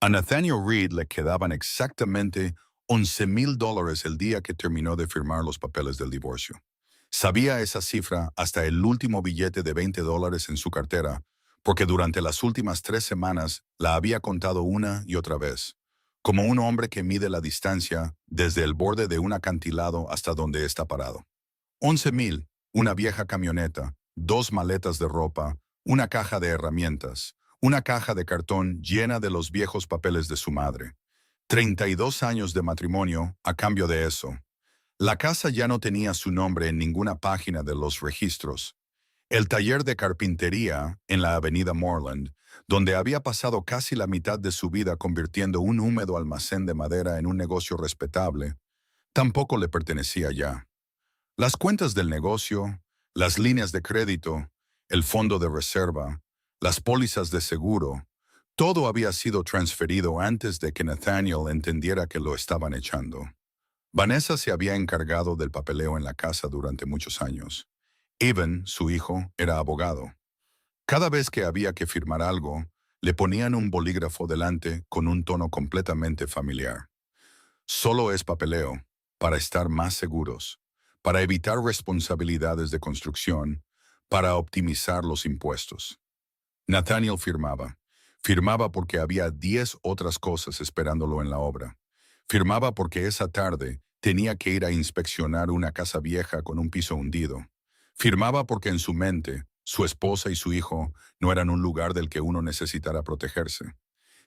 A Nathaniel Reed le quedaban exactamente $11,000 el día que terminó de firmar los papeles del divorcio. Sabía esa cifra hasta el último billete de $20 en su cartera, porque durante las últimas 3 semanas la había contado una y otra vez, como un hombre que mide la distancia desde el borde de un acantilado hasta donde está parado. 11,000, una vieja camioneta, 2 maletas de ropa, una caja de herramientas, una caja de cartón llena de los viejos papeles de su madre. 32 años de matrimonio a cambio de eso. La casa ya no tenía su nombre en ninguna página de los registros. El taller de carpintería en la avenida Moreland, donde había pasado casi la mitad de su vida convirtiendo un húmedo almacén de madera en un negocio respetable, tampoco le pertenecía ya. Las cuentas del negocio, las líneas de crédito, el fondo de reserva, las pólizas de seguro, todo había sido transferido antes de que Nathaniel entendiera que lo estaban echando. Vanessa se había encargado del papeleo en la casa durante muchos años. Evan, su hijo, era abogado. Cada vez que había que firmar algo, le ponían un bolígrafo delante con un tono completamente familiar. Solo es papeleo, para estar más seguros, para evitar responsabilidades de construcción, para optimizar los impuestos. Nathaniel firmaba. Firmaba porque había 10 otras cosas esperándolo en la obra. Firmaba porque esa tarde tenía que ir a inspeccionar una casa vieja con un piso hundido. Firmaba porque en su mente, su esposa y su hijo no eran un lugar del que uno necesitara protegerse.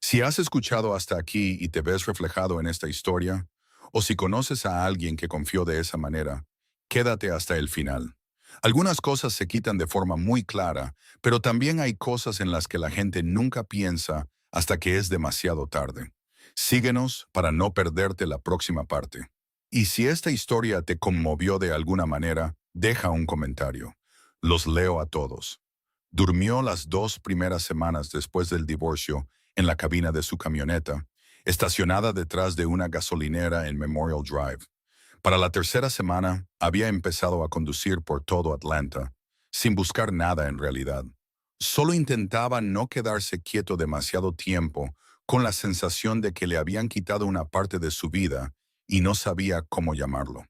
Si has escuchado hasta aquí y te ves reflejado en esta historia, o si conoces a alguien que confió de esa manera, quédate hasta el final. Algunas cosas se quitan de forma muy clara, pero también hay cosas en las que la gente nunca piensa hasta que es demasiado tarde. Síguenos para no perderte la próxima parte. Y si esta historia te conmovió de alguna manera, deja un comentario. Los leo a todos. Durmió las 2 primeras semanas después del divorcio en la cabina de su camioneta, estacionada detrás de una gasolinera en Memorial Drive. Para la tercera semana, había empezado a conducir por todo Atlanta, sin buscar nada en realidad. Solo intentaba no quedarse quieto demasiado tiempo, con la sensación de que le habían quitado una parte de su vida y no sabía cómo llamarlo.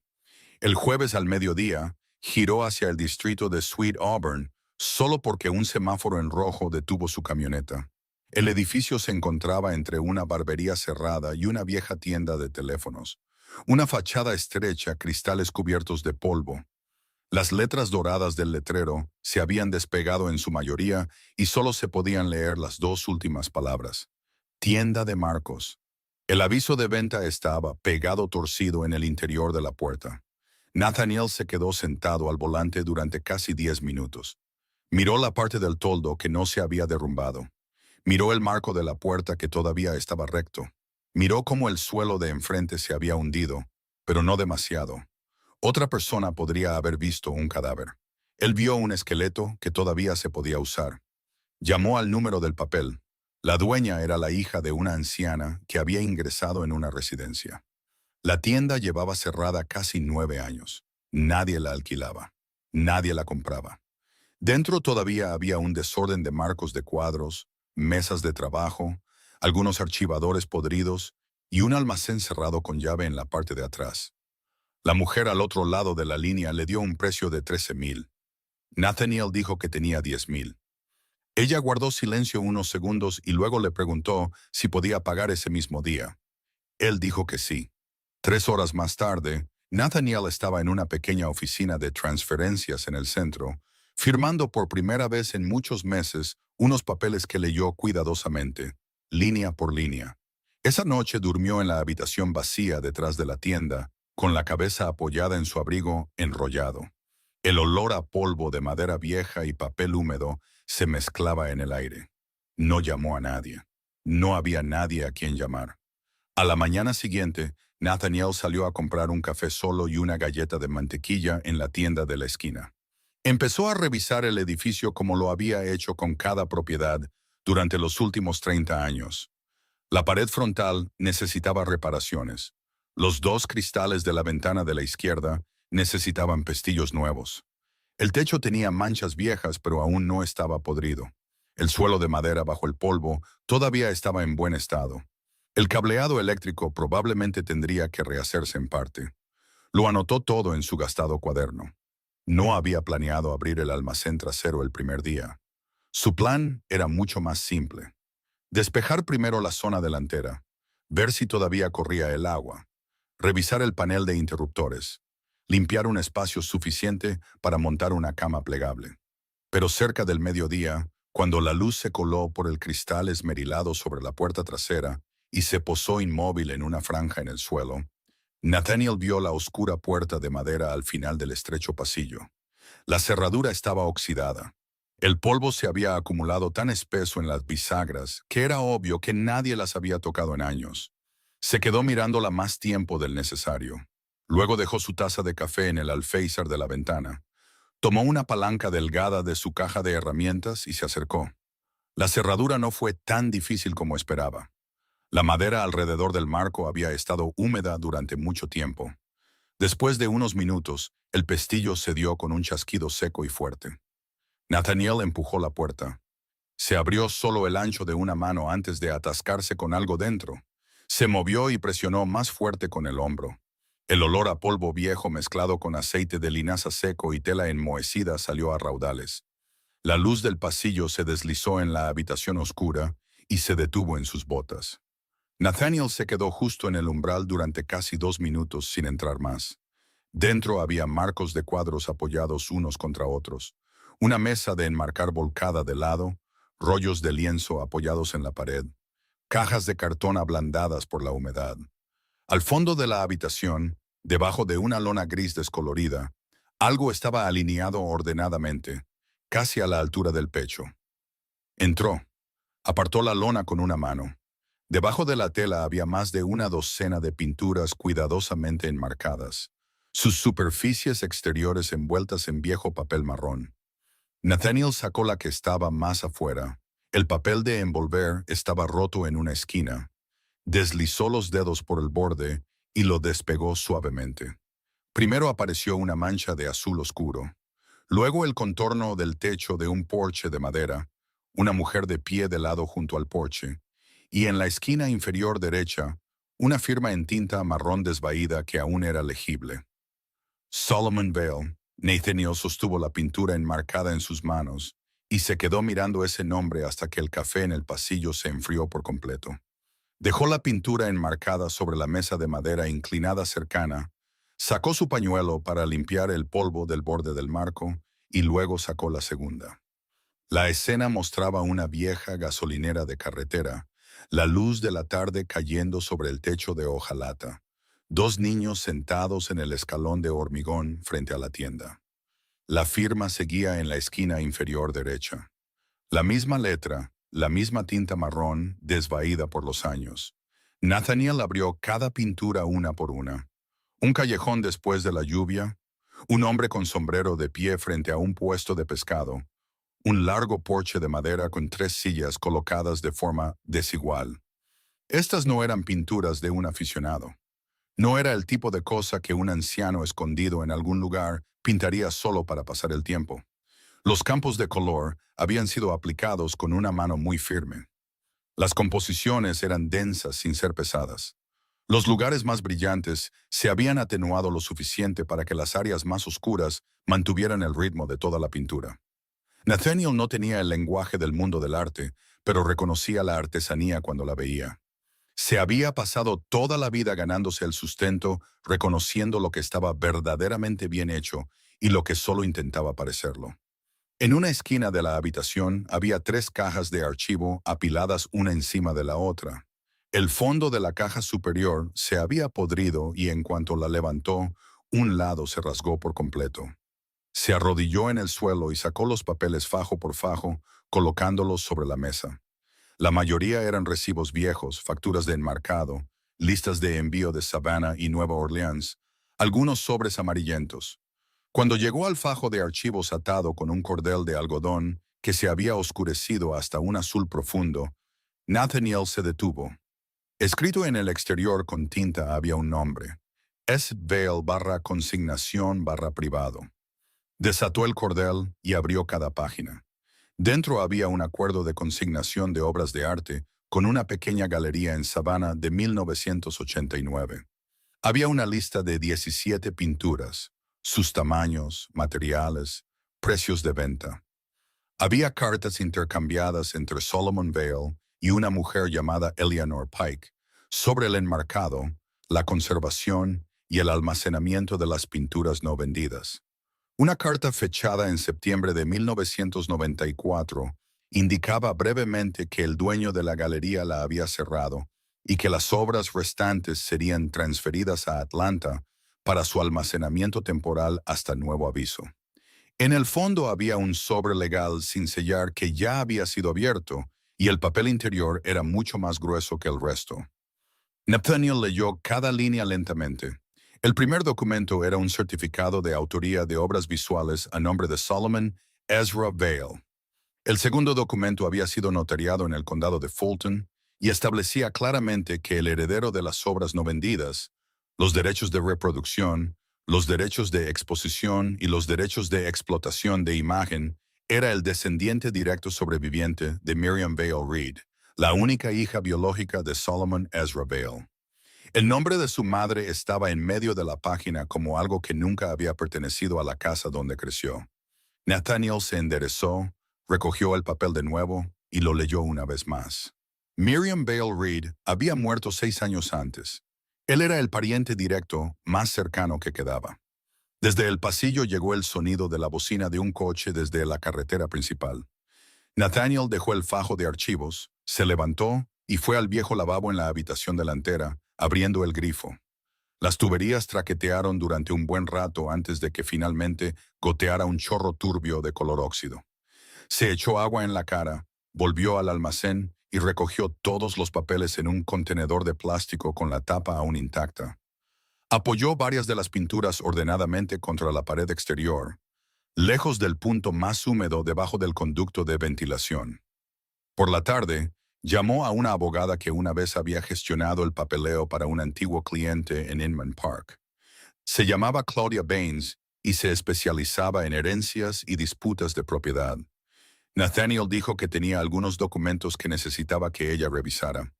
El jueves al mediodía, giró hacia el distrito de Sweet Auburn, solo porque un semáforo en rojo detuvo su camioneta. El edificio se encontraba entre una barbería cerrada y una vieja tienda de teléfonos. Una fachada estrecha, cristales cubiertos de polvo. Las letras doradas del letrero se habían despegado en su mayoría y solo se podían leer las 2 últimas palabras. Tienda de Marcos. El aviso de venta estaba pegado torcido en el interior de la puerta. Nathaniel se quedó sentado al volante durante casi 10 minutos. Miró la parte del toldo que no se había derrumbado. Miró el marco de la puerta que todavía estaba recto. Miró cómo el suelo de enfrente se había hundido, pero no demasiado. Otra persona podría haber visto un cadáver. Él vio un esqueleto que todavía se podía usar. Llamó al número del papel. La dueña era la hija de una anciana que había ingresado en una residencia. La tienda llevaba cerrada casi 9 años. Nadie la alquilaba. Nadie la compraba. Dentro todavía había un desorden de marcos de cuadros, mesas de trabajo, algunos archivadores podridos y un almacén cerrado con llave en la parte de atrás. La mujer al otro lado de la línea le dio un precio de 13,000. Nathaniel dijo que tenía 10,000. Ella guardó silencio unos segundos y luego le preguntó si podía pagar ese mismo día. Él dijo que sí. 3 horas más tarde, Nathaniel estaba en una pequeña oficina de transferencias en el centro, firmando por primera vez en muchos meses unos papeles que leyó cuidadosamente, línea por línea. Esa noche durmió en la habitación vacía detrás de la tienda, con la cabeza apoyada en su abrigo enrollado. El olor a polvo de madera vieja y papel húmedo se mezclaba en el aire. No llamó a nadie. No había nadie a quien llamar. A la mañana siguiente, Nathaniel salió a comprar un café solo y una galleta de mantequilla en la tienda de la esquina. Empezó a revisar el edificio como lo había hecho con cada propiedad durante los últimos 30 años. La pared frontal necesitaba reparaciones. Los 2 cristales de la ventana de la izquierda necesitaban pestillos nuevos. El techo tenía manchas viejas, pero aún no estaba podrido. El suelo de madera bajo el polvo todavía estaba en buen estado. El cableado eléctrico probablemente tendría que rehacerse en parte. Lo anotó todo en su gastado cuaderno. No había planeado abrir el almacén trasero el primer día. Su plan era mucho más simple. Despejar primero la zona delantera, ver si todavía corría el agua, revisar el panel de interruptores, limpiar un espacio suficiente para montar una cama plegable. Pero cerca del mediodía, cuando la luz se coló por el cristal esmerilado sobre la puerta trasera y se posó inmóvil en una franja en el suelo, Nathaniel vio la oscura puerta de madera al final del estrecho pasillo. La cerradura estaba oxidada. El polvo se había acumulado tan espeso en las bisagras que era obvio que nadie las había tocado en años. Se quedó mirándola más tiempo del necesario. Luego dejó su taza de café en el alféizar de la ventana. Tomó una palanca delgada de su caja de herramientas y se acercó. La cerradura no fue tan difícil como esperaba. La madera alrededor del marco había estado húmeda durante mucho tiempo. Después de unos minutos, el pestillo cedió con un chasquido seco y fuerte. Nathaniel empujó la puerta. Se abrió solo el ancho de una mano antes de atascarse con algo dentro. Se movió y presionó más fuerte con el hombro. El olor a polvo viejo mezclado con aceite de linaza seco y tela enmohecida salió a raudales. La luz del pasillo se deslizó en la habitación oscura y se detuvo en sus botas. Nathaniel se quedó justo en el umbral durante casi 2 minutos sin entrar más. Dentro había marcos de cuadros apoyados unos contra otros, una mesa de enmarcar volcada de lado, rollos de lienzo apoyados en la pared, cajas de cartón ablandadas por la humedad. Al fondo de la habitación, debajo de una lona gris descolorida, algo estaba alineado ordenadamente, casi a la altura del pecho. Entró. Apartó la lona con una mano. Debajo de la tela había más de una docena de pinturas cuidadosamente enmarcadas, sus superficies exteriores envueltas en viejo papel marrón. Nathaniel sacó la que estaba más afuera. El papel de envolver estaba roto en una esquina. Deslizó los dedos por el borde y lo despegó suavemente. Primero apareció una mancha de azul oscuro. Luego el contorno del techo de un porche de madera, una mujer de pie de lado junto al porche, y en la esquina inferior derecha, una firma en tinta marrón desvaída que aún era legible. Solomon Vale. Nathaniel sostuvo la pintura enmarcada en sus manos y se quedó mirando ese nombre hasta que el café en el pasillo se enfrió por completo. Dejó la pintura enmarcada sobre la mesa de madera inclinada cercana, sacó su pañuelo para limpiar el polvo del borde del marco y luego sacó la segunda. La escena mostraba una vieja gasolinera de carretera, la luz de la tarde cayendo sobre el techo de hojalata, dos niños sentados en el escalón de hormigón frente a la tienda. La firma seguía en la esquina inferior derecha. La misma letra, la misma tinta marrón desvaída por los años. Nathaniel abrió cada pintura una por una. Un callejón después de la lluvia, un hombre con sombrero de pie frente a un puesto de pescado, un largo porche de madera con 3 sillas colocadas de forma desigual. Estas no eran pinturas de un aficionado. No era el tipo de cosa que un anciano escondido en algún lugar pintaría solo para pasar el tiempo. Los campos de color habían sido aplicados con una mano muy firme. Las composiciones eran densas sin ser pesadas. Los lugares más brillantes se habían atenuado lo suficiente para que las áreas más oscuras mantuvieran el ritmo de toda la pintura. Nathaniel no tenía el lenguaje del mundo del arte, pero reconocía la artesanía cuando la veía. Se había pasado toda la vida ganándose el sustento, reconociendo lo que estaba verdaderamente bien hecho y lo que solo intentaba parecerlo. En una esquina de la habitación había 3 cajas de archivo apiladas una encima de la otra. El fondo de la caja superior se había podrido y en cuanto la levantó, un lado se rasgó por completo. Se arrodilló en el suelo y sacó los papeles fajo por fajo, colocándolos sobre la mesa. La mayoría eran recibos viejos, facturas de enmarcado, listas de envío de Savannah y Nueva Orleans, algunos sobres amarillentos. Cuando llegó al fajo de archivos atado con un cordel de algodón que se había oscurecido hasta un azul profundo, Nathaniel se detuvo. Escrito en el exterior con tinta había un nombre: S. Vale /consignación/privado. Desató el cordel y abrió cada página. Dentro había un acuerdo de consignación de obras de arte con una pequeña galería en Savannah de 1989. Había una lista de 17 pinturas, sus tamaños, materiales, precios de venta. Había cartas intercambiadas entre Solomon Vale y una mujer llamada Eleanor Pike sobre el enmarcado, la conservación y el almacenamiento de las pinturas no vendidas. Una carta fechada en septiembre de 1994 indicaba brevemente que el dueño de la galería la había cerrado y que las obras restantes serían transferidas a Atlanta para su almacenamiento temporal hasta nuevo aviso. En el fondo había un sobre legal sin sellar que ya había sido abierto y el papel interior era mucho más grueso que el resto. Nathaniel leyó cada línea lentamente. El primer documento era un certificado de autoría de obras visuales a nombre de Solomon Ezra Vale. El segundo documento había sido notariado en el condado de Fulton y establecía claramente que el heredero de las obras no vendidas, los derechos de reproducción, los derechos de exposición y los derechos de explotación de imagen, era el descendiente directo sobreviviente de Miriam Vale Reed, la única hija biológica de Solomon Ezra Vale. El nombre de su madre estaba en medio de la página como algo que nunca había pertenecido a la casa donde creció. Nathaniel se enderezó, recogió el papel de nuevo y lo leyó una vez más. Miriam Vale Reed había muerto 6 años antes. Él era el pariente directo más cercano que quedaba. Desde el pasillo llegó el sonido de la bocina de un coche desde la carretera principal. Nathaniel dejó el fajo de archivos, se levantó y fue al viejo lavabo en la habitación delantera, abriendo el grifo. Las tuberías traquetearon durante un buen rato antes de que finalmente goteara un chorro turbio de color óxido. Se echó agua en la cara, volvió al almacén y recogió todos los papeles en un contenedor de plástico con la tapa aún intacta. Apoyó varias de las pinturas ordenadamente contra la pared exterior, lejos del punto más húmedo debajo del conducto de ventilación. Por la tarde, llamó a una abogada que una vez había gestionado el papeleo para un antiguo cliente en Inman Park. Se llamaba Claudia Baines y se especializaba en herencias y disputas de propiedad. Nathaniel dijo que tenía algunos documentos que necesitaba que ella revisara.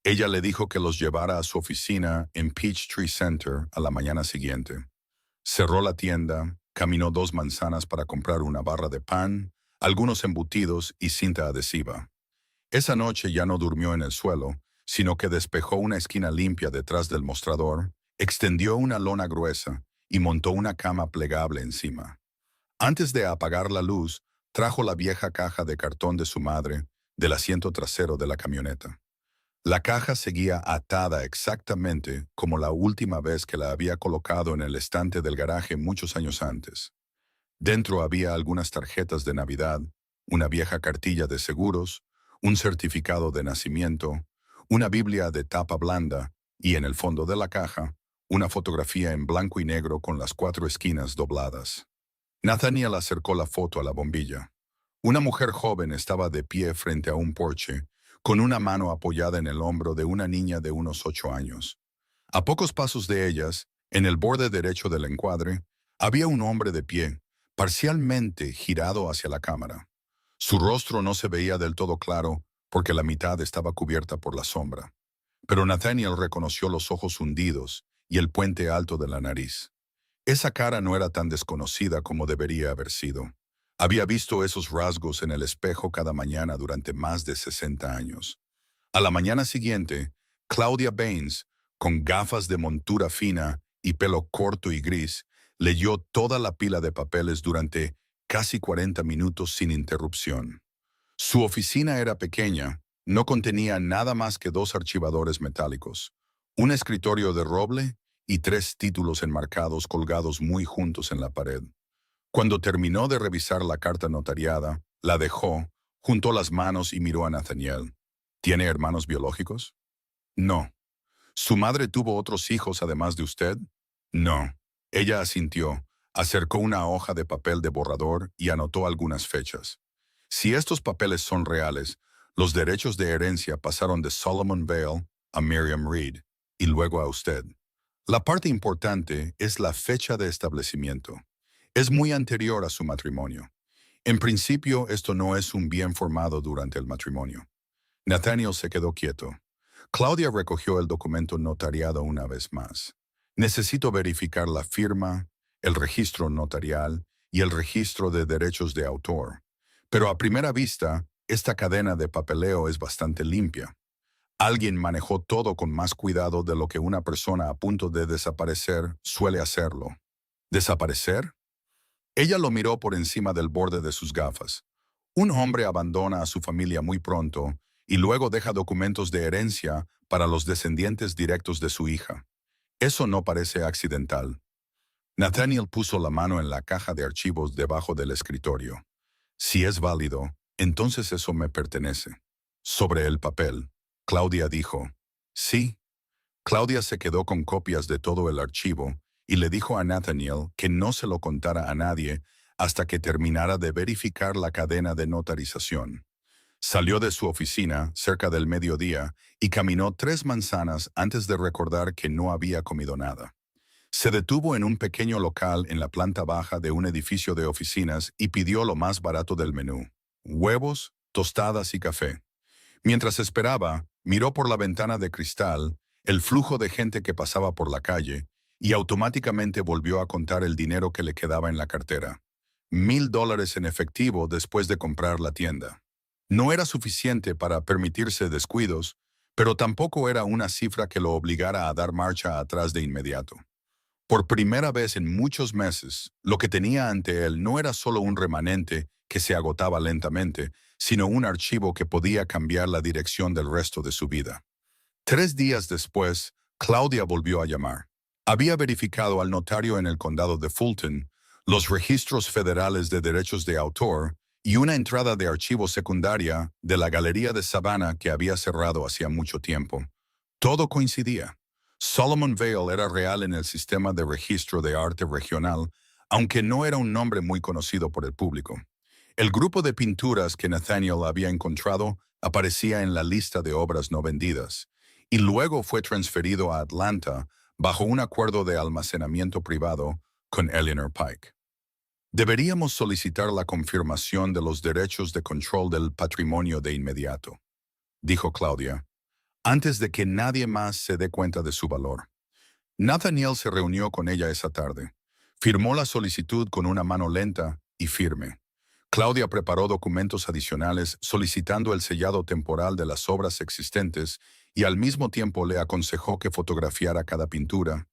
Ella le dijo que los llevara a su oficina en Peachtree Center a la mañana siguiente. Cerró la tienda, caminó 2 manzanas para comprar una barra de pan, algunos embutidos y cinta adhesiva. Esa noche ya no durmió en el suelo, sino que despejó una esquina limpia detrás del mostrador, extendió una lona gruesa y montó una cama plegable encima. Antes de apagar la luz, trajo la vieja caja de cartón de su madre del asiento trasero de la camioneta. La caja seguía atada exactamente como la última vez que la había colocado en el estante del garaje muchos años antes. Dentro había algunas tarjetas de Navidad, una vieja cartilla de seguros, un certificado de nacimiento, una Biblia de tapa blanda y en el fondo de la caja, una fotografía en blanco y negro con las 4 esquinas dobladas. Nathaniel acercó la foto a la bombilla. Una mujer joven estaba de pie frente a un porche, con una mano apoyada en el hombro de una niña de unos 8 años. A pocos pasos de ellas, en el borde derecho del encuadre, había un hombre de pie, parcialmente girado hacia la cámara. Su rostro no se veía del todo claro porque la mitad estaba cubierta por la sombra. Pero Nathaniel reconoció los ojos hundidos y el puente alto de la nariz. Esa cara no era tan desconocida como debería haber sido. Había visto esos rasgos en el espejo cada mañana durante más de 60 años. A la mañana siguiente, Claudia Baines, con gafas de montura fina y pelo corto y gris, leyó toda la pila de papeles durante casi 40 minutos sin interrupción. Su oficina era pequeña, no contenía nada más que 2 archivadores metálicos, un escritorio de roble y 3 títulos enmarcados colgados muy juntos en la pared. Cuando terminó de revisar la carta notariada, la dejó, juntó las manos y miró a Nathaniel. ¿Tiene hermanos biológicos? No. ¿Su madre tuvo otros hijos además de usted? No. Ella asintió, acercó una hoja de papel de borrador y anotó algunas fechas. Si estos papeles son reales, los derechos de herencia pasaron de Solomon Vale a Miriam Reed y luego a usted. La parte importante es la fecha de establecimiento. Es muy anterior a su matrimonio. En principio, esto no es un bien formado durante el matrimonio. Nathaniel se quedó quieto. Claudia recogió el documento notariado una vez más. Necesito verificar la firma, el registro notarial y el registro de derechos de autor. Pero a primera vista, esta cadena de papeleo es bastante limpia. Alguien manejó todo con más cuidado de lo que una persona a punto de desaparecer suele hacerlo. ¿Desaparecer? Ella lo miró por encima del borde de sus gafas. Un hombre abandona a su familia muy pronto y luego deja documentos de herencia para los descendientes directos de su hija. Eso no parece accidental. Nathaniel puso la mano en la caja de archivos debajo del escritorio. Si es válido, entonces eso me pertenece. Sobre el papel, Claudia dijo, sí. Claudia se quedó con copias de todo el archivo y le dijo a Nathaniel que no se lo contara a nadie hasta que terminara de verificar la cadena de notarización. Salió de su oficina cerca del mediodía y caminó 3 manzanas antes de recordar que no había comido nada. Se detuvo en un pequeño local en la planta baja de un edificio de oficinas y pidió lo más barato del menú: huevos, tostadas y café. Mientras esperaba, miró por la ventana de cristal el flujo de gente que pasaba por la calle y automáticamente volvió a contar el dinero que le quedaba en la cartera. $1,000 en efectivo después de comprar la tienda. No era suficiente para permitirse descuidos, pero tampoco era una cifra que lo obligara a dar marcha atrás de inmediato. Por primera vez en muchos meses, lo que tenía ante él no era solo un remanente que se agotaba lentamente, sino un archivo que podía cambiar la dirección del resto de su vida. 3 días después, Claudia volvió a llamar. Había verificado al notario en el condado de Fulton, los registros federales de derechos de autor y una entrada de archivo secundaria de la Galería de Savannah que había cerrado hacía mucho tiempo. Todo coincidía. Solomon Vale era real en el sistema de registro de arte regional, aunque no era un nombre muy conocido por el público. El grupo de pinturas que Nathaniel había encontrado aparecía en la lista de obras no vendidas, y luego fue transferido a Atlanta bajo un acuerdo de almacenamiento privado con Eleanor Pike. Deberíamos solicitar la confirmación de los derechos de control del patrimonio de inmediato, dijo Claudia, antes de que nadie más se dé cuenta de su valor. Nathaniel se reunió con ella esa tarde. Firmó la solicitud con una mano lenta y firme. Claudia preparó documentos adicionales solicitando el sellado temporal de las obras existentes y al mismo tiempo le aconsejó que fotografiara cada pintura,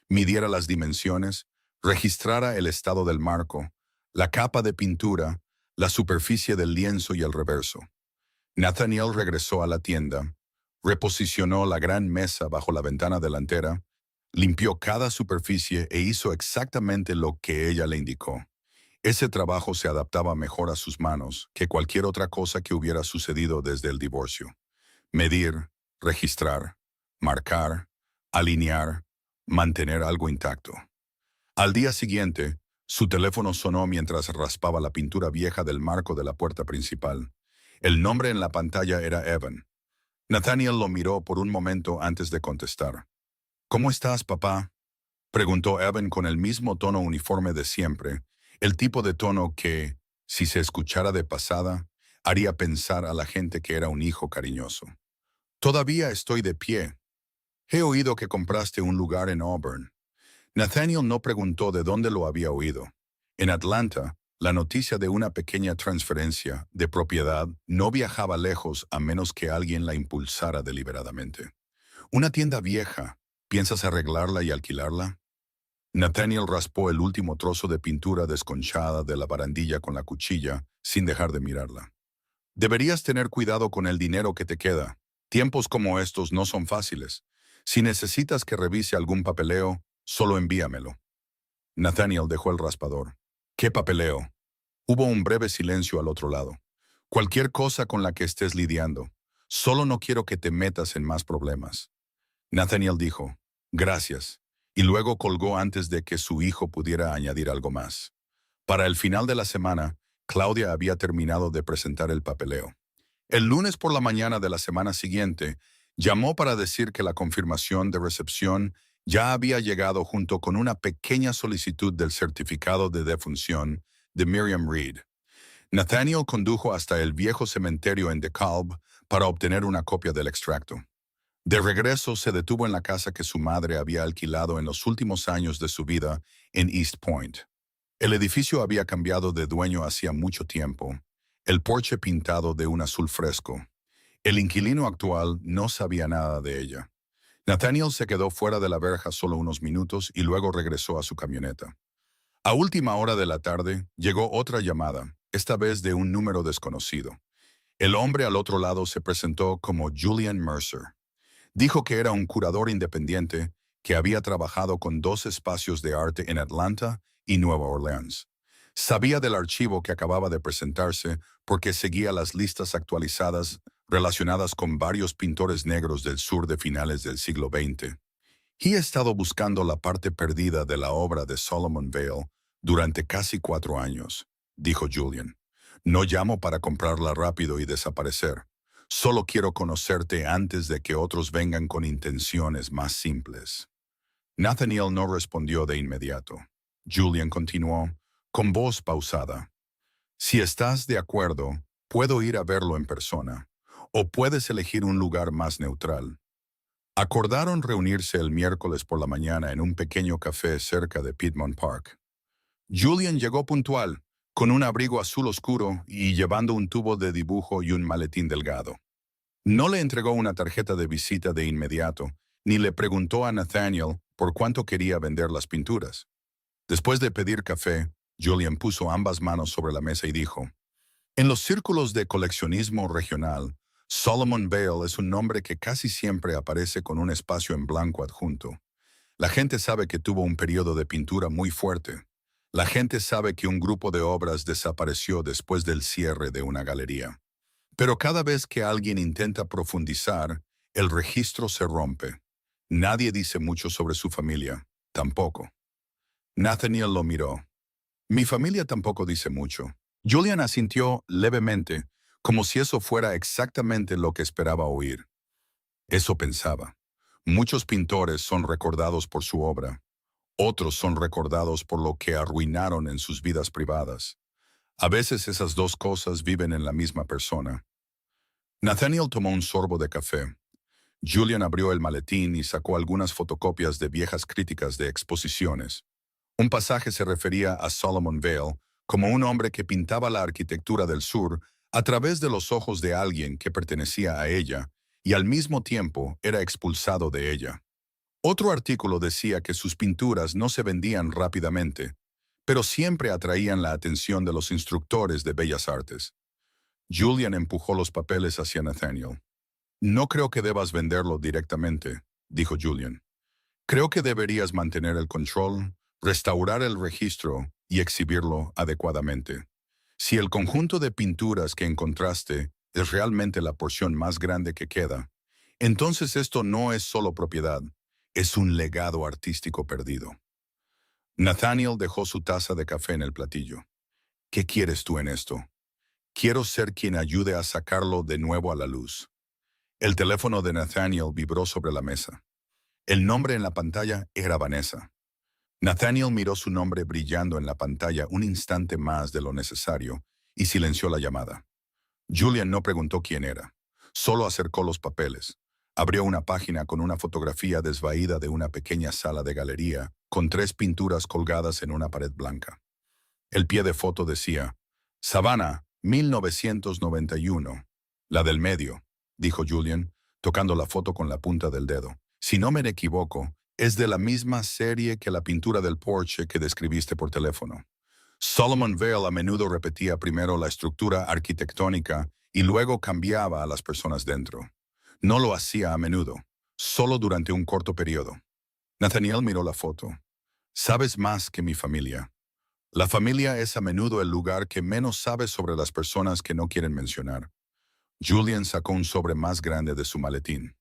midiera las dimensiones, registrara el estado del marco, la capa de pintura, la superficie del lienzo y el reverso. Nathaniel regresó a la tienda, reposicionó la gran mesa bajo la ventana delantera, limpió cada superficie e hizo exactamente lo que ella le indicó. Ese trabajo se adaptaba mejor a sus manos que cualquier otra cosa que hubiera sucedido desde el divorcio. Medir, registrar, marcar, alinear, mantener algo intacto. Al día siguiente, su teléfono sonó mientras raspaba la pintura vieja del marco de la puerta principal. El nombre en la pantalla era Evan. Nathaniel lo miró por un momento antes de contestar. «¿Cómo estás, papá?», preguntó Evan con el mismo tono uniforme de siempre, el tipo de tono que, si se escuchara de pasada, haría pensar a la gente que era un hijo cariñoso. «Todavía estoy de pie. He oído que compraste un lugar en Auburn». Nathaniel no preguntó de dónde lo había oído. En Atlanta, la noticia de una pequeña transferencia de propiedad no viajaba lejos a menos que alguien la impulsara deliberadamente. «Una tienda vieja. ¿Piensas arreglarla y alquilarla?». Nathaniel raspó el último trozo de pintura desconchada de la barandilla con la cuchilla, sin dejar de mirarla. «Deberías tener cuidado con el dinero que te queda. Tiempos como estos no son fáciles. Si necesitas que revise algún papeleo, solo envíamelo». Nathaniel dejó el raspador. «¿Qué papeleo?». Hubo un breve silencio al otro lado. «Cualquier cosa con la que estés lidiando. Solo no quiero que te metas en más problemas». Nathaniel dijo, «Gracias», y luego colgó antes de que su hijo pudiera añadir algo más. Para el final de la semana, Claudia había terminado de presentar el papeleo. El lunes por la mañana de la semana siguiente, llamó para decir que la confirmación de recepción ya había llegado junto con una pequeña solicitud del certificado de defunción de Miriam Reed. Nathaniel condujo hasta el viejo cementerio en DeKalb para obtener una copia del extracto. De regreso, se detuvo en la casa que su madre había alquilado en los últimos años de su vida en East Point. El edificio había cambiado de dueño hacía mucho tiempo, el porche pintado de un azul fresco. El inquilino actual no sabía nada de ella. Nathaniel se quedó fuera de la verja solo unos minutos y luego regresó a su camioneta. A última hora de la tarde, llegó otra llamada, esta vez de un número desconocido. El hombre al otro lado se presentó como Julian Mercer. Dijo que era un curador independiente que había trabajado con 2 espacios de arte en Atlanta y Nueva Orleans. Sabía del archivo que acababa de presentarse porque seguía las listas actualizadas relacionadas con varios pintores negros del sur de finales del siglo XX. He estado buscando la parte perdida de la obra de Solomon Vale durante casi 4 años, dijo Julian. No llamo para comprarla rápido y desaparecer. Solo quiero conocerte antes de que otros vengan con intenciones más simples. Nathaniel no respondió de inmediato. Julian continuó, con voz pausada. Si estás de acuerdo, puedo ir a verlo en persona, o puedes elegir un lugar más neutral. Acordaron reunirse el miércoles por la mañana en un pequeño café cerca de Piedmont Park. Julian llegó puntual, con un abrigo azul oscuro y llevando un tubo de dibujo y un maletín delgado. No le entregó una tarjeta de visita de inmediato, ni le preguntó a Nathaniel por cuánto quería vender las pinturas. Después de pedir café, Julian puso ambas manos sobre la mesa y dijo, en los círculos de coleccionismo regional, Solomon Vale es un nombre que casi siempre aparece con un espacio en blanco adjunto. La gente sabe que tuvo un periodo de pintura muy fuerte. La gente sabe que un grupo de obras desapareció después del cierre de una galería. Pero cada vez que alguien intenta profundizar, el registro se rompe. Nadie dice mucho sobre su familia, tampoco. Nathaniel lo miró. Mi familia tampoco dice mucho. Julian asintió levemente, como si eso fuera exactamente lo que esperaba oír. Eso pensaba. Muchos pintores son recordados por su obra. Otros son recordados por lo que arruinaron en sus vidas privadas. A veces esas dos cosas viven en la misma persona. Nathaniel tomó un sorbo de café. Julian abrió el maletín y sacó algunas fotocopias de viejas críticas de exposiciones. Un pasaje se refería a Solomon Vale como un hombre que pintaba la arquitectura del sur a través de los ojos de alguien que pertenecía a ella y al mismo tiempo era expulsado de ella. Otro artículo decía que sus pinturas no se vendían rápidamente, pero siempre atraían la atención de los instructores de bellas artes. Julian empujó los papeles hacia Nathaniel. No creo que debas venderlo directamente, dijo Julian. Creo que deberías mantener el control, restaurar el registro y exhibirlo adecuadamente. Si el conjunto de pinturas que encontraste es realmente la porción más grande que queda, entonces esto no es solo propiedad, es un legado artístico perdido. Nathaniel dejó su taza de café en el platillo. ¿Qué quieres tú en esto? Quiero ser quien ayude a sacarlo de nuevo a la luz. El teléfono de Nathaniel vibró sobre la mesa. El nombre en la pantalla era Vanessa. Nathaniel miró su nombre brillando en la pantalla un instante más de lo necesario y silenció la llamada. Julian no preguntó quién era. Solo acercó los papeles. Abrió una página con una fotografía desvaída de una pequeña sala de galería con 3 pinturas colgadas en una pared blanca. El pie de foto decía, Savannah, 1991. La del medio, dijo Julian, tocando la foto con la punta del dedo. Si no me equivoco, es de la misma serie que la pintura del porche que describiste por teléfono. Solomon Vale a menudo repetía primero la estructura arquitectónica y luego cambiaba a las personas dentro. No lo hacía a menudo, solo durante un corto periodo. Nathaniel miró la foto. Sabes más que mi familia. La familia es a menudo el lugar que menos sabe sobre las personas que no quieren mencionar. Julian sacó un sobre más grande de su maletín.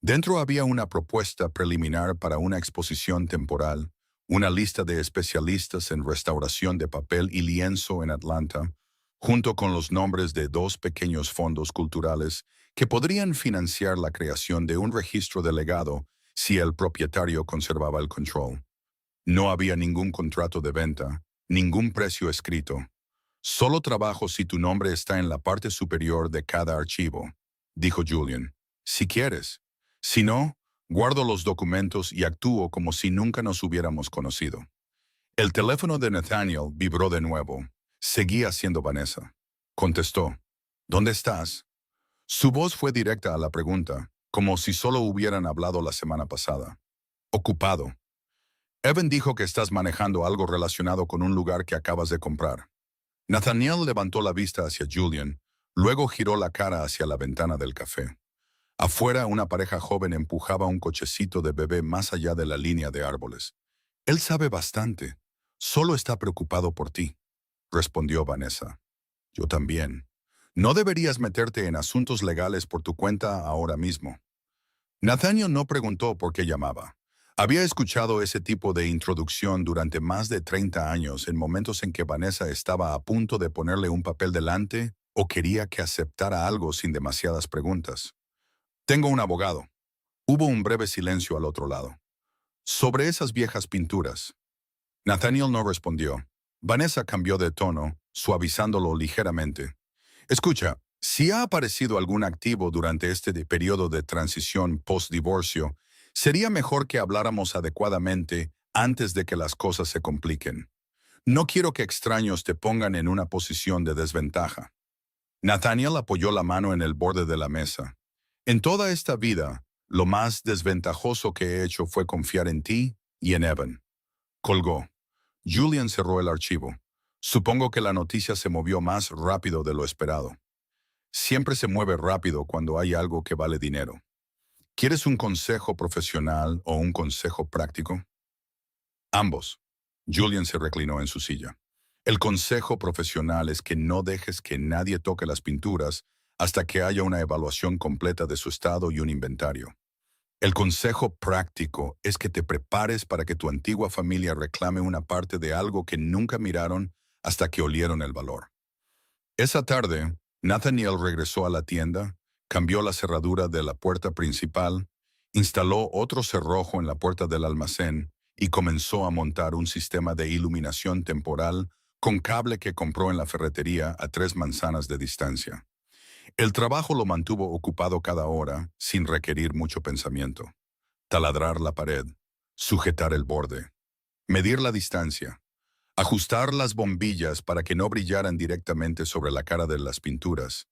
Dentro había una propuesta preliminar para una exposición temporal, una lista de especialistas en restauración de papel y lienzo en Atlanta, junto con los nombres de 2 pequeños fondos culturales que podrían financiar la creación de un registro de legado si el propietario conservaba el control. No había ningún contrato de venta, ningún precio escrito. Solo trabajo si tu nombre está en la parte superior de cada archivo, dijo Julian. Si quieres. Si no, guardo los documentos y actúo como si nunca nos hubiéramos conocido. El teléfono de Nathaniel vibró de nuevo. Seguía siendo Vanessa. Contestó. ¿Dónde estás? Su voz fue directa a la pregunta, como si solo hubieran hablado la semana pasada. Ocupado. Evan dijo que estás manejando algo relacionado con un lugar que acabas de comprar. Nathaniel levantó la vista hacia Julian, luego giró la cara hacia la ventana del café. Afuera, una pareja joven empujaba un cochecito de bebé más allá de la línea de árboles. Él sabe bastante. Solo está preocupado por ti, respondió Vanessa. Yo también. No deberías meterte en asuntos legales por tu cuenta ahora mismo. Nathaniel no preguntó por qué llamaba. Había escuchado ese tipo de introducción durante más de 30 años en momentos en que Vanessa estaba a punto de ponerle un papel delante o quería que aceptara algo sin demasiadas preguntas. Tengo un abogado. Hubo un breve silencio al otro lado. Sobre esas viejas pinturas. Nathaniel no respondió. Vanessa cambió de tono, suavizándolo ligeramente. Escucha, si ha aparecido algún activo durante este periodo de transición post-divorcio, sería mejor que habláramos adecuadamente antes de que las cosas se compliquen. No quiero que extraños te pongan en una posición de desventaja. Nathaniel apoyó la mano en el borde de la mesa. En toda esta vida, lo más desventajoso que he hecho fue confiar en ti y en Evan. Colgó. Julian cerró el archivo. Supongo que la noticia se movió más rápido de lo esperado. Siempre se mueve rápido cuando hay algo que vale dinero. ¿Quieres un consejo profesional o un consejo práctico? Ambos. Julian se reclinó en su silla. El consejo profesional es que no dejes que nadie toque las pinturas hasta que haya una evaluación completa de su estado y un inventario. El consejo práctico es que te prepares para que tu antigua familia reclame una parte de algo que nunca miraron hasta que olieron el valor. Esa tarde, Nathaniel regresó a la tienda, cambió la cerradura de la puerta principal, instaló otro cerrojo en la puerta del almacén y comenzó a montar un sistema de iluminación temporal con cable que compró en la ferretería a 3 manzanas de distancia. El trabajo lo mantuvo ocupado cada hora, sin requerir mucho pensamiento. Taladrar la pared, sujetar el borde, medir la distancia, ajustar las bombillas para que no brillaran directamente sobre la cara de las pinturas.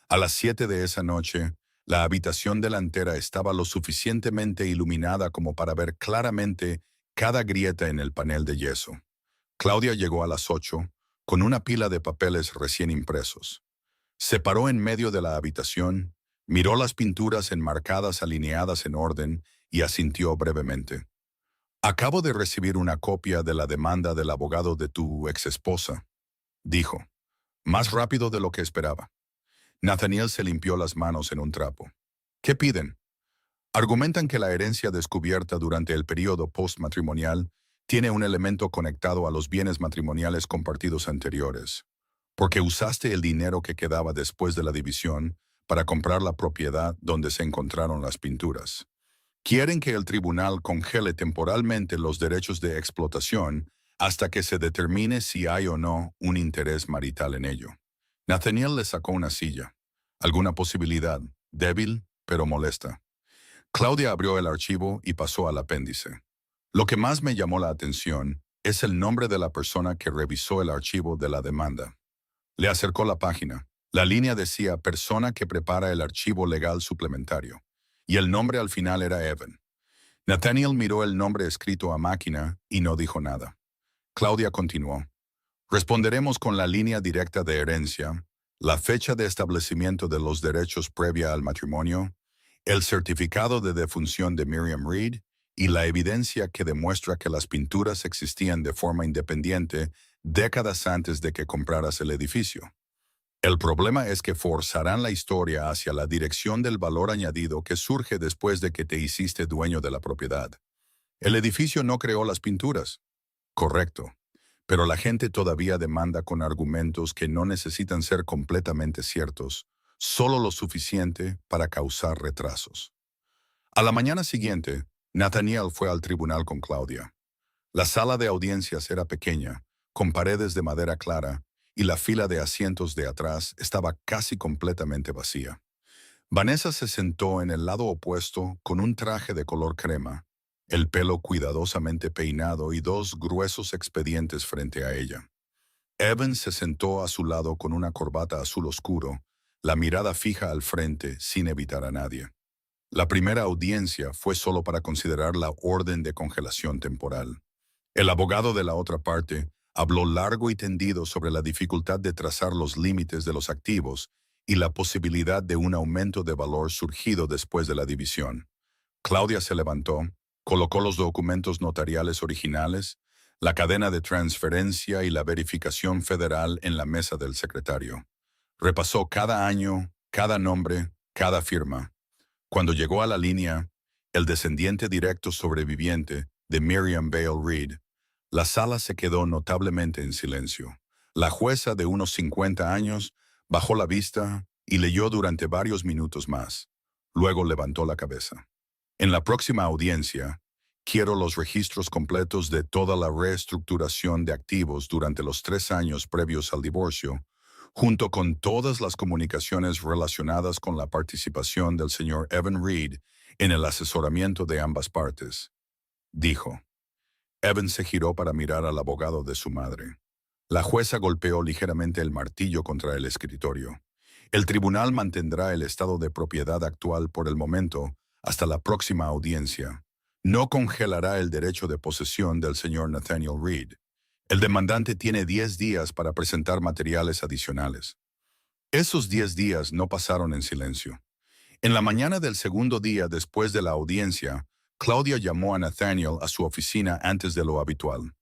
A las 7 de esa noche, la habitación delantera estaba lo suficientemente iluminada como para ver claramente cada grieta en el panel de yeso. Claudia llegó a las 8, con una pila de papeles recién impresos. Se paró en medio de la habitación, miró las pinturas enmarcadas alineadas en orden y asintió brevemente. Acabo de recibir una copia de la demanda del abogado de tu exesposa, dijo, más rápido de lo que esperaba. Nathaniel se limpió las manos en un trapo. ¿Qué piden? Argumentan que la herencia descubierta durante el periodo postmatrimonial tiene un elemento conectado a los bienes matrimoniales compartidos anteriores, porque usaste el dinero que quedaba después de la división para comprar la propiedad donde se encontraron las pinturas. Quieren que el tribunal congele temporalmente los derechos de explotación hasta que se determine si hay o no un interés marital en ello. Nathaniel le sacó una silla. Alguna posibilidad, débil, pero molesta. Claudia abrió el archivo y pasó al apéndice. Lo que más me llamó la atención es el nombre de la persona que revisó el archivo de la demanda. Le acercó la página. La línea decía persona que prepara el archivo legal suplementario, y el nombre al final era Evan. Nathaniel miró el nombre escrito a máquina y no dijo nada. Claudia continuó. Responderemos con la línea directa de herencia, la fecha de establecimiento de los derechos previa al matrimonio, el certificado de defunción de Miriam Reed y la evidencia que demuestra que las pinturas existían de forma independiente décadas antes de que compraras el edificio. El problema es que forzarán la historia hacia la dirección del valor añadido que surge después de que te hiciste dueño de la propiedad. El edificio no creó las pinturas. Correcto. Pero la gente todavía demanda con argumentos que no necesitan ser completamente ciertos, solo lo suficiente para causar retrasos. A la mañana siguiente, Nathaniel fue al tribunal con Claudia. La sala de audiencias era pequeña, con paredes de madera clara, y la fila de asientos de atrás estaba casi completamente vacía. Vanessa se sentó en el lado opuesto con un traje de color crema, el pelo cuidadosamente peinado y dos gruesos expedientes frente a ella. Evan se sentó a su lado con una corbata azul oscuro, la mirada fija al frente sin evitar a nadie. La primera audiencia fue solo para considerar la orden de congelación temporal. El abogado de la otra parte habló largo y tendido sobre la dificultad de trazar los límites de los activos y la posibilidad de un aumento de valor surgido después de la división. Claudia se levantó, colocó los documentos notariales originales, la cadena de transferencia y la verificación federal en la mesa del secretario. Repasó cada año, cada nombre, cada firma. Cuando llegó a la línea, el descendiente directo sobreviviente de Miriam Bale Reed, la sala se quedó notablemente en silencio. La jueza de unos 50 años bajó la vista y leyó durante varios minutos más. Luego levantó la cabeza. En la próxima audiencia, quiero los registros completos de toda la reestructuración de activos durante los 3 años previos al divorcio, junto con todas las comunicaciones relacionadas con la participación del señor Evan Reed en el asesoramiento de ambas partes, dijo. Evan se giró para mirar al abogado de su madre. La jueza golpeó ligeramente el martillo contra el escritorio. El tribunal mantendrá el estado de propiedad actual por el momento hasta la próxima audiencia. No congelará el derecho de posesión del señor Nathaniel Reed. El demandante tiene 10 días para presentar materiales adicionales. Esos 10 días no pasaron en silencio. En la mañana del segundo día después de la audiencia, Claudia llamó a Nathaniel a su oficina antes de lo habitual.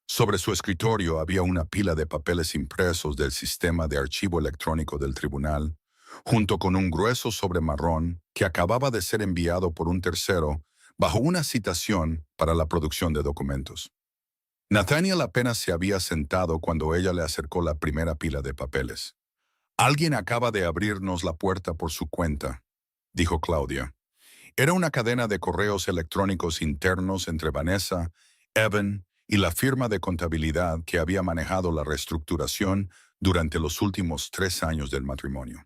Sobre su escritorio había una pila de papeles impresos del sistema de archivo electrónico del tribunal, junto con un grueso sobre marrón que acababa de ser enviado por un tercero bajo una citación para la producción de documentos. Nathaniel apenas se había sentado cuando ella le acercó la primera pila de papeles. «Alguien acaba de abrirnos la puerta por su cuenta», dijo Claudia. Era una cadena de correos electrónicos internos entre Vanessa, Evan y la firma de contabilidad que había manejado la reestructuración durante los últimos 3 años del matrimonio.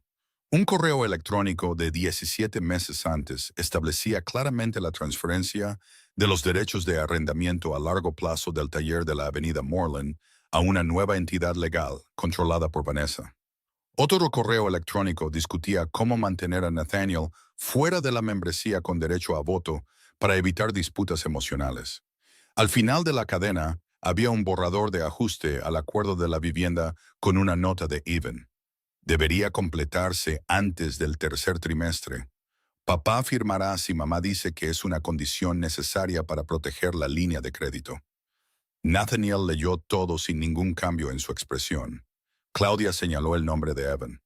Un correo electrónico de 17 meses antes establecía claramente la transferencia de los derechos de arrendamiento a largo plazo del taller de la avenida Moreland a una nueva entidad legal controlada por Vanessa. Otro correo electrónico discutía cómo mantener a Nathaniel fuera de la membresía con derecho a voto para evitar disputas emocionales. Al final de la cadena había un borrador de ajuste al acuerdo de la vivienda con una nota de Evan. Debería completarse antes del tercer trimestre. Papá firmará si mamá dice que es una condición necesaria para proteger la línea de crédito. Nathaniel leyó todo sin ningún cambio en su expresión. Claudia señaló el nombre de Evan.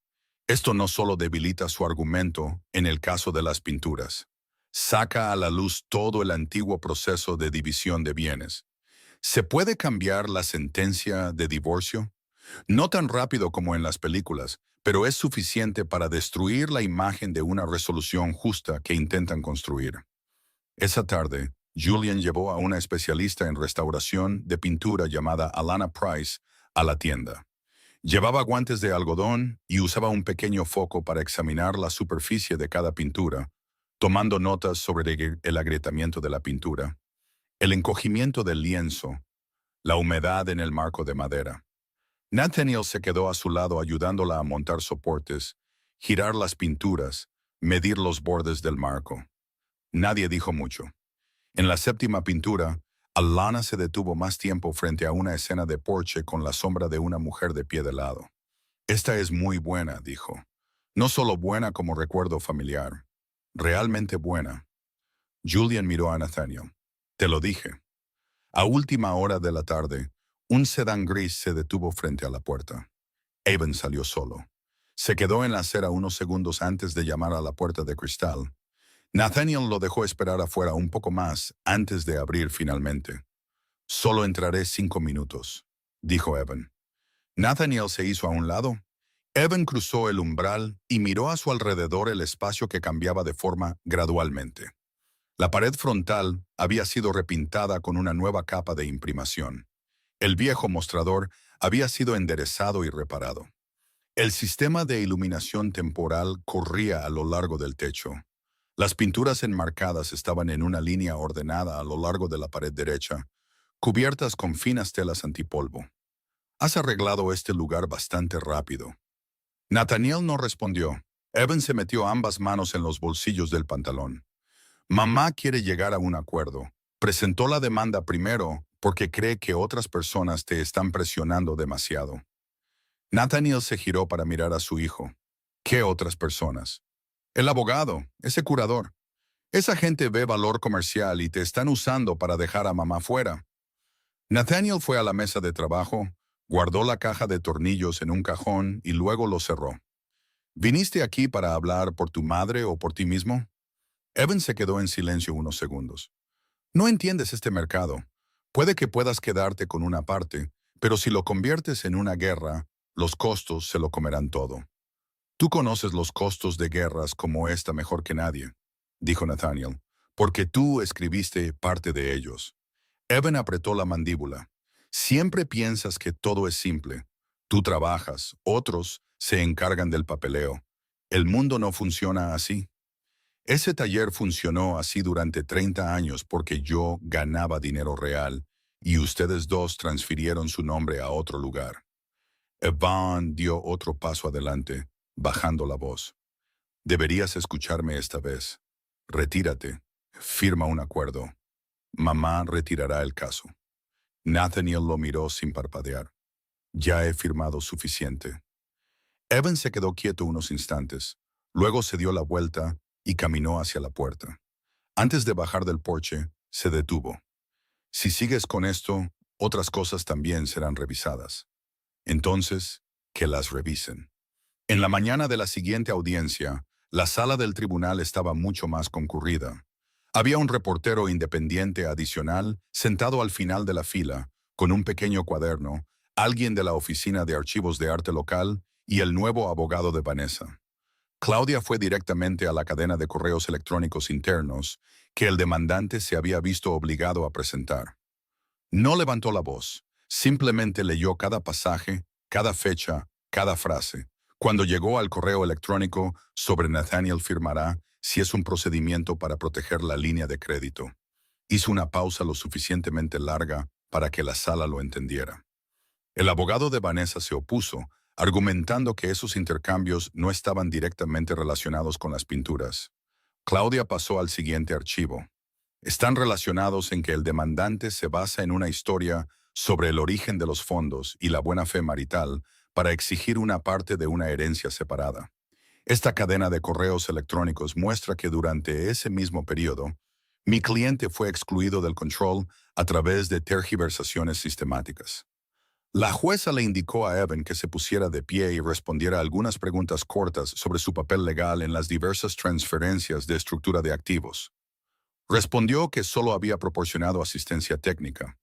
Esto no solo debilita su argumento en el caso de las pinturas, saca a la luz todo el antiguo proceso de división de bienes. ¿Se puede cambiar la sentencia de divorcio? No tan rápido como en las películas, pero es suficiente para destruir la imagen de una resolución justa que intentan construir. Esa tarde, Julian llevó a una especialista en restauración de pintura llamada Alana Price a la tienda. Llevaba guantes de algodón y usaba un pequeño foco para examinar la superficie de cada pintura, tomando notas sobre el agrietamiento de la pintura, el encogimiento del lienzo, la humedad en el marco de madera. Nathaniel se quedó a su lado ayudándola a montar soportes, girar las pinturas, medir los bordes del marco. Nadie dijo mucho. En la séptima pintura, Alana se detuvo más tiempo frente a una escena de porche con la sombra de una mujer de pie de lado. «Esta es muy buena», dijo. «No solo buena como recuerdo familiar, realmente buena». Julian miró a Nathaniel. «Te lo dije». A última hora de la tarde, un sedán gris se detuvo frente a la puerta. Evan salió solo. Se quedó en la acera unos segundos antes de llamar a la puerta de cristal. Nathaniel lo dejó esperar afuera un poco más antes de abrir finalmente. «Solo entraré 5 minutos», dijo Evan. Nathaniel se hizo a un lado. Evan cruzó el umbral y miró a su alrededor el espacio que cambiaba de forma gradualmente. La pared frontal había sido repintada con una nueva capa de imprimación. El viejo mostrador había sido enderezado y reparado. El sistema de iluminación temporal corría a lo largo del techo. Las pinturas enmarcadas estaban en una línea ordenada a lo largo de la pared derecha, cubiertas con finas telas antipolvo. Has arreglado este lugar bastante rápido. Nathaniel no respondió. Evan se metió ambas manos en los bolsillos del pantalón. Mamá quiere llegar a un acuerdo. Presentó la demanda primero porque cree que otras personas te están presionando demasiado. Nathaniel se giró para mirar a su hijo. ¿Qué otras personas? El abogado, ese curador. Esa gente ve valor comercial y te están usando para dejar a mamá fuera. Nathaniel fue a la mesa de trabajo, guardó la caja de tornillos en un cajón y luego lo cerró. ¿Viniste aquí para hablar por tu madre o por ti mismo? Evan se quedó en silencio unos segundos. No entiendes este mercado. Puede que puedas quedarte con una parte, pero si lo conviertes en una guerra, los costos se lo comerán todo. Tú conoces los costos de guerras como esta mejor que nadie, dijo Nathaniel, porque tú escribiste parte de ellos. Evan apretó la mandíbula. Siempre piensas que todo es simple. Tú trabajas, otros se encargan del papeleo. El mundo no funciona así. Ese taller funcionó así durante 30 años porque yo ganaba dinero real y ustedes dos transfirieron su nombre a otro lugar. Evan dio otro paso adelante, bajando la voz. Deberías escucharme esta vez. Retírate. Firma un acuerdo. Mamá retirará el caso. Nathaniel lo miró sin parpadear. Ya he firmado suficiente. Evan se quedó quieto unos instantes. Luego se dio la vuelta y caminó hacia la puerta. Antes de bajar del porche, se detuvo. Si sigues con esto, otras cosas también serán revisadas. Entonces, que las revisen. En la mañana de la siguiente audiencia, la sala del tribunal estaba mucho más concurrida. Había un reportero independiente adicional sentado al final de la fila, con un pequeño cuaderno, alguien de la oficina de archivos de arte local y el nuevo abogado de Vanessa. Claudia fue directamente a la cadena de correos electrónicos internos que el demandante se había visto obligado a presentar. No levantó la voz, simplemente leyó cada pasaje, cada fecha, cada frase. Cuando llegó al correo electrónico sobre Nathaniel firmará si es un procedimiento para proteger la línea de crédito. Hizo una pausa lo suficientemente larga para que la sala lo entendiera. El abogado de Vanessa se opuso, argumentando que esos intercambios no estaban directamente relacionados con las pinturas. Claudia pasó al siguiente archivo. Están relacionados en que el demandante se basa en una historia sobre el origen de los fondos y la buena fe marital para exigir una parte de una herencia separada. Esta cadena de correos electrónicos muestra que durante ese mismo periodo, mi cliente fue excluido del control a través de tergiversaciones sistemáticas. La jueza le indicó a Evan que se pusiera de pie y respondiera algunas preguntas cortas sobre su papel legal en las diversas transferencias de estructura de activos. Respondió que solo había proporcionado asistencia técnica.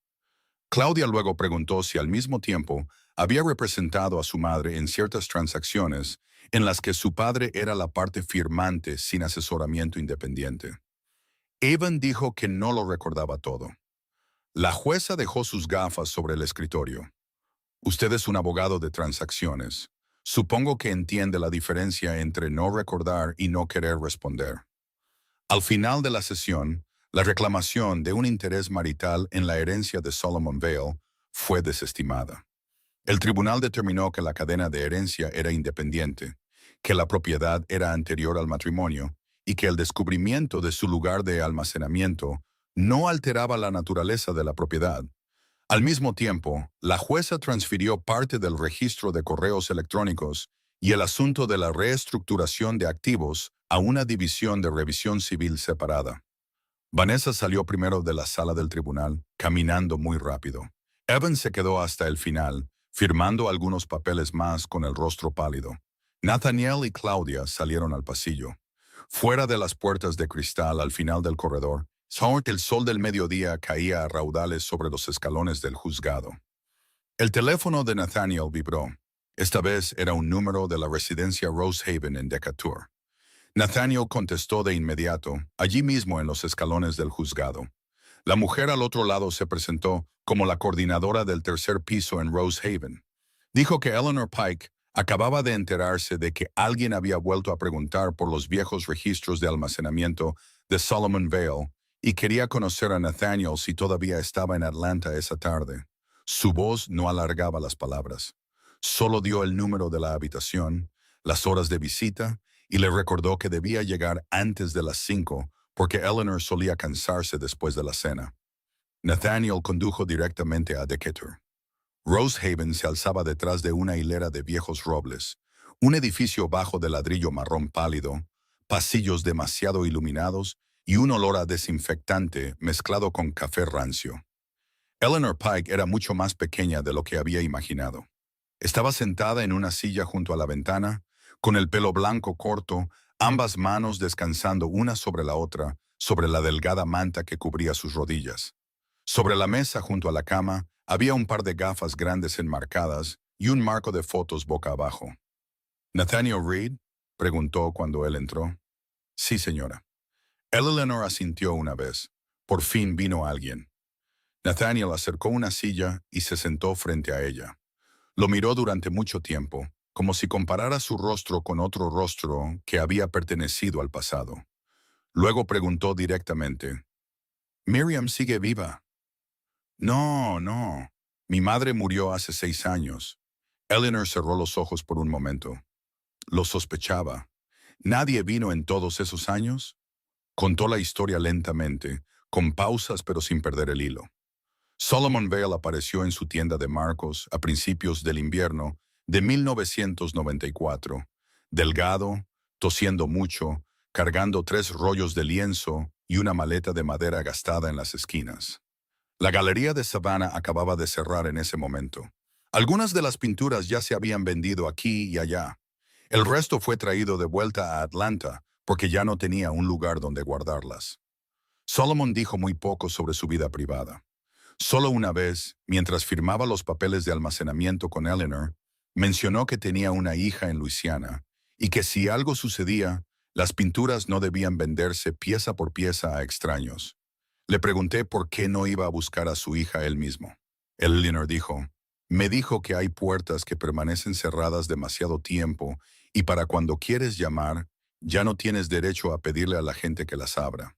Claudia luego preguntó si al mismo tiempo había representado a su madre en ciertas transacciones en las que su padre era la parte firmante sin asesoramiento independiente. Evan dijo que no lo recordaba todo. La jueza dejó sus gafas sobre el escritorio. Usted es un abogado de transacciones. Supongo que entiende la diferencia entre no recordar y no querer responder. Al final de la sesión, la reclamación de un interés marital en la herencia de Solomon Vale fue desestimada. El tribunal determinó que la cadena de herencia era independiente, que la propiedad era anterior al matrimonio y que el descubrimiento de su lugar de almacenamiento no alteraba la naturaleza de la propiedad. Al mismo tiempo, la jueza transfirió parte del registro de correos electrónicos y el asunto de la reestructuración de activos a una división de revisión civil separada. Vanessa salió primero de la sala del tribunal, caminando muy rápido. Evan se quedó hasta el final, firmando algunos papeles más con el rostro pálido. Nathaniel y Claudia salieron al pasillo. Fuera de las puertas de cristal al final del corredor, el sol del mediodía caía a raudales sobre los escalones del juzgado. El teléfono de Nathaniel vibró. Esta vez era un número de la residencia Rosehaven en Decatur. Nathaniel contestó de inmediato, allí mismo en los escalones del juzgado. La mujer al otro lado se presentó como la coordinadora del tercer piso en Rosehaven. Dijo que Eleanor Pike Acababa de enterarse de que alguien había vuelto a preguntar por los viejos registros de almacenamiento de Solomon Vale y quería conocer a Nathaniel si todavía estaba en Atlanta esa tarde. Su voz no alargaba las palabras. Solo dio el número de la habitación, las horas de visita y le recordó que debía llegar antes de las 5 porque Eleanor solía cansarse después de la cena. Nathaniel condujo directamente a Decatur. Rosehaven se alzaba detrás de una hilera de viejos robles, un edificio bajo de ladrillo marrón pálido, pasillos demasiado iluminados y un olor a desinfectante mezclado con café rancio. Eleanor Pike era mucho más pequeña de lo que había imaginado. Estaba sentada en una silla junto a la ventana, con el pelo blanco corto, ambas manos descansando una sobre la otra, sobre la delgada manta que cubría sus rodillas. Sobre la mesa junto a la cama había un par de gafas grandes enmarcadas y un marco de fotos boca abajo. ¿Nathaniel Reed? Preguntó cuando él entró. Sí, señora. Eleanor asintió una vez. Por fin vino alguien. Nathaniel acercó una silla y se sentó frente a ella. Lo miró durante mucho tiempo, como si comparara su rostro con otro rostro que había pertenecido al pasado. Luego preguntó directamente, «¿Miriam sigue viva?» «No, no. Mi madre murió hace 6 años». Eleanor cerró los ojos por un momento. Lo sospechaba. ¿Nadie vino en todos esos años? Contó la historia lentamente, con pausas pero sin perder el hilo. Solomon Vale apareció en su tienda de Marcos a principios del invierno de 1994, delgado, tosiendo mucho, cargando 3 rollos de lienzo y una maleta de madera gastada en las esquinas. La galería de Savannah acababa de cerrar en ese momento. Algunas de las pinturas ya se habían vendido aquí y allá. El resto fue traído de vuelta a Atlanta porque ya no tenía un lugar donde guardarlas. Solomon dijo muy poco sobre su vida privada. Solo una vez, mientras firmaba los papeles de almacenamiento con Eleanor, mencionó que tenía una hija en Luisiana y que si algo sucedía, las pinturas no debían venderse pieza por pieza a extraños. Le pregunté por qué no iba a buscar a su hija él mismo. Eleanor dijo, «Me dijo que hay puertas que permanecen cerradas demasiado tiempo y para cuando quieres llamar, ya no tienes derecho a pedirle a la gente que las abra».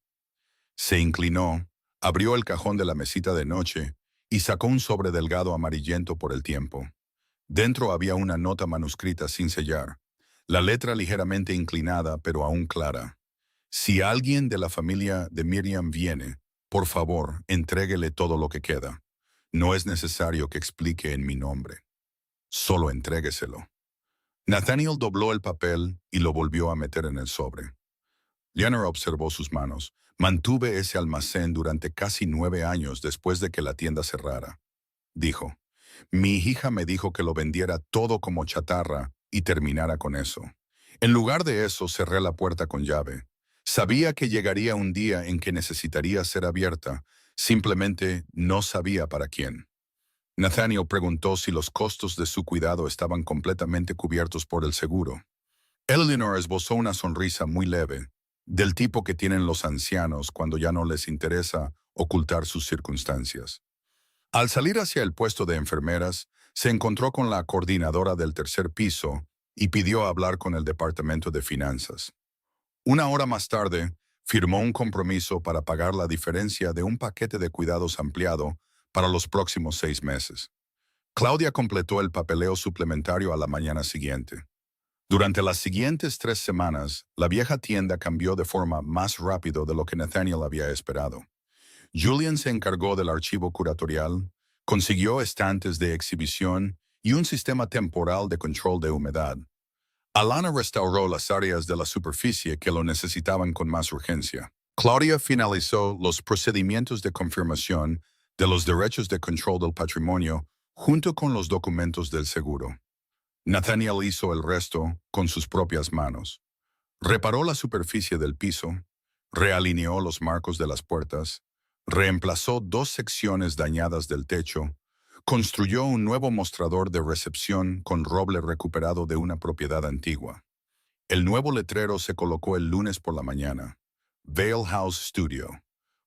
Se inclinó, abrió el cajón de la mesita de noche y sacó un sobre delgado amarillento por el tiempo. Dentro había una nota manuscrita sin sellar, la letra ligeramente inclinada pero aún clara. «Si alguien de la familia de Miriam viene, por favor, entréguele todo lo que queda. No es necesario que explique en mi nombre. Solo entrégueselo». Nathaniel dobló el papel y lo volvió a meter en el sobre. Leonard observó sus manos. «Mantuve ese almacén durante casi 9 años después de que la tienda cerrara», dijo. «Mi hija me dijo que lo vendiera todo como chatarra y terminara con eso. En lugar de eso, cerré la puerta con llave. Sabía que llegaría un día en que necesitaría ser abierta, simplemente no sabía para quién». Nathaniel preguntó si los costos de su cuidado estaban completamente cubiertos por el seguro. Eleanor esbozó una sonrisa muy leve, del tipo que tienen los ancianos cuando ya no les interesa ocultar sus circunstancias. Al salir hacia el puesto de enfermeras, se encontró con la coordinadora del 3er piso y pidió hablar con el departamento de finanzas. Una hora más tarde, firmó un compromiso para pagar la diferencia de un paquete de cuidados ampliado para los próximos 6 meses. Claudia completó el papeleo suplementario a la mañana siguiente. Durante las siguientes 3 semanas, la vieja tienda cambió de forma más rápido de lo que Nathaniel había esperado. Julian se encargó del archivo curatorial, consiguió estantes de exhibición y un sistema temporal de control de humedad. Alana restauró las áreas de la superficie que lo necesitaban con más urgencia. Claudia finalizó los procedimientos de confirmación de los derechos de control del patrimonio junto con los documentos del seguro. Nathaniel hizo el resto con sus propias manos. Reparó la superficie del piso, realineó los marcos de las puertas, reemplazó 2 secciones dañadas del techo, construyó un nuevo mostrador de recepción con roble recuperado de una propiedad antigua. El nuevo letrero se colocó el lunes por la mañana. Vale House Studio.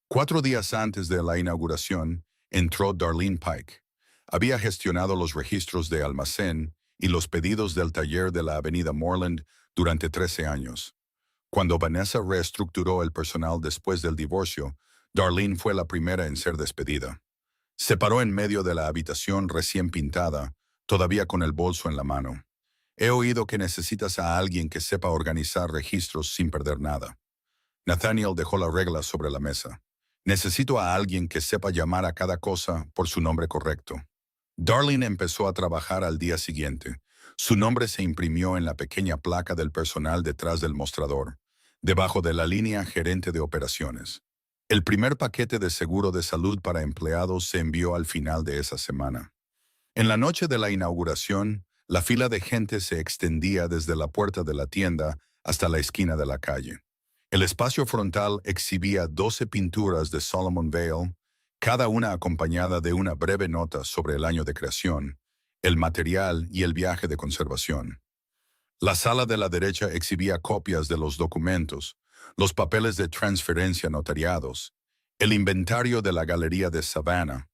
4 días antes de la inauguración, entró Darlene Pike. Había gestionado los registros de almacén y los pedidos del taller de la avenida Moreland durante 13 años. Cuando Vanessa reestructuró el personal después del divorcio, Darlene fue la primera en ser despedida. Se paró en medio de la habitación recién pintada, todavía con el bolso en la mano. He oído que necesitas a alguien que sepa organizar registros sin perder nada. Nathaniel dejó la regla sobre la mesa. Necesito a alguien que sepa llamar a cada cosa por su nombre correcto. Darlene empezó a trabajar al día siguiente. Su nombre se imprimió en la pequeña placa del personal detrás del mostrador, debajo de la línea gerente de operaciones. El primer paquete de seguro de salud para empleados se envió al final de esa semana. En la noche de la inauguración, la fila de gente se extendía desde la puerta de la tienda hasta la esquina de la calle. El espacio frontal exhibía 12 pinturas de Solomon Vale, cada una acompañada de una breve nota sobre el año de creación, el material y el viaje de conservación. La sala de la derecha exhibía copias de los documentos, los papeles de transferencia notariados, el inventario de la Galería de Savannah,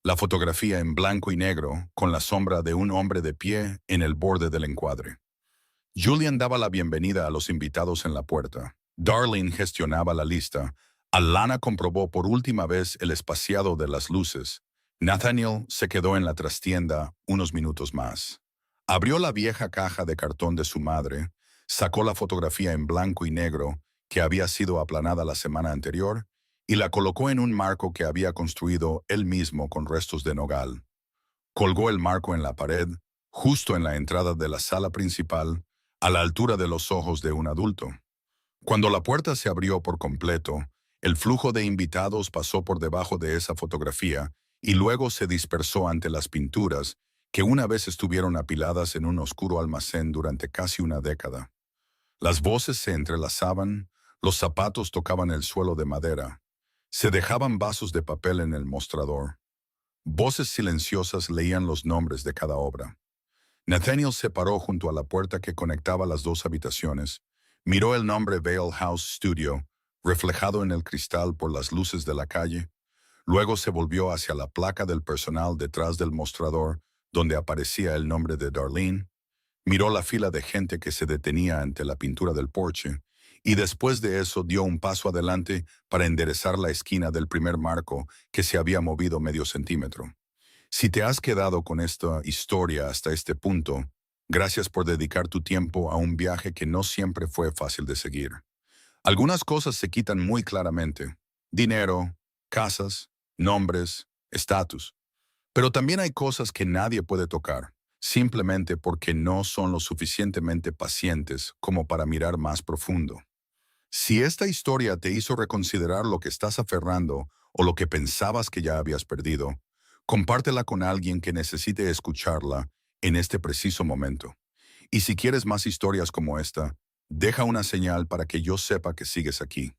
la fotografía en blanco y negro con la sombra de un hombre de pie en el borde del encuadre. Julian daba la bienvenida a los invitados en la puerta. Darlene gestionaba la lista. Alana comprobó por última vez el espaciado de las luces. Nathaniel se quedó en la trastienda unos minutos más. Abrió la vieja caja de cartón de su madre, sacó la fotografía en blanco y negro que había sido aplanada la semana anterior y la colocó en un marco que había construido él mismo con restos de nogal. Colgó el marco en la pared, justo en la entrada de la sala principal, a la altura de los ojos de un adulto. Cuando la puerta se abrió por completo, el flujo de invitados pasó por debajo de esa fotografía y luego se dispersó ante las pinturas que una vez estuvieron apiladas en un oscuro almacén durante casi una década. Las voces se entrelazaban, los zapatos tocaban el suelo de madera, se dejaban vasos de papel en el mostrador. Voces silenciosas leían los nombres de cada obra. Nathaniel se paró junto a la puerta que conectaba las dos habitaciones, miró el nombre Vale House Studio, reflejado en el cristal por las luces de la calle, luego se volvió hacia la placa del personal detrás del mostrador, donde aparecía el nombre de Darlene, miró la fila de gente que se detenía ante la pintura del porche, y después de eso dio un paso adelante para enderezar la esquina del primer marco que se había movido medio centímetro. Si te has quedado con esta historia hasta este punto, gracias por dedicar tu tiempo a un viaje que no siempre fue fácil de seguir. Algunas cosas se quitan muy claramente: dinero, casas, nombres, estatus. Pero también hay cosas que nadie puede tocar, simplemente porque no son lo suficientemente pacientes como para mirar más profundo. Si esta historia te hizo reconsiderar lo que estás aferrando o lo que pensabas que ya habías perdido, compártela con alguien que necesite escucharla en este preciso momento. Y si quieres más historias como esta, deja una señal para que yo sepa que sigues aquí.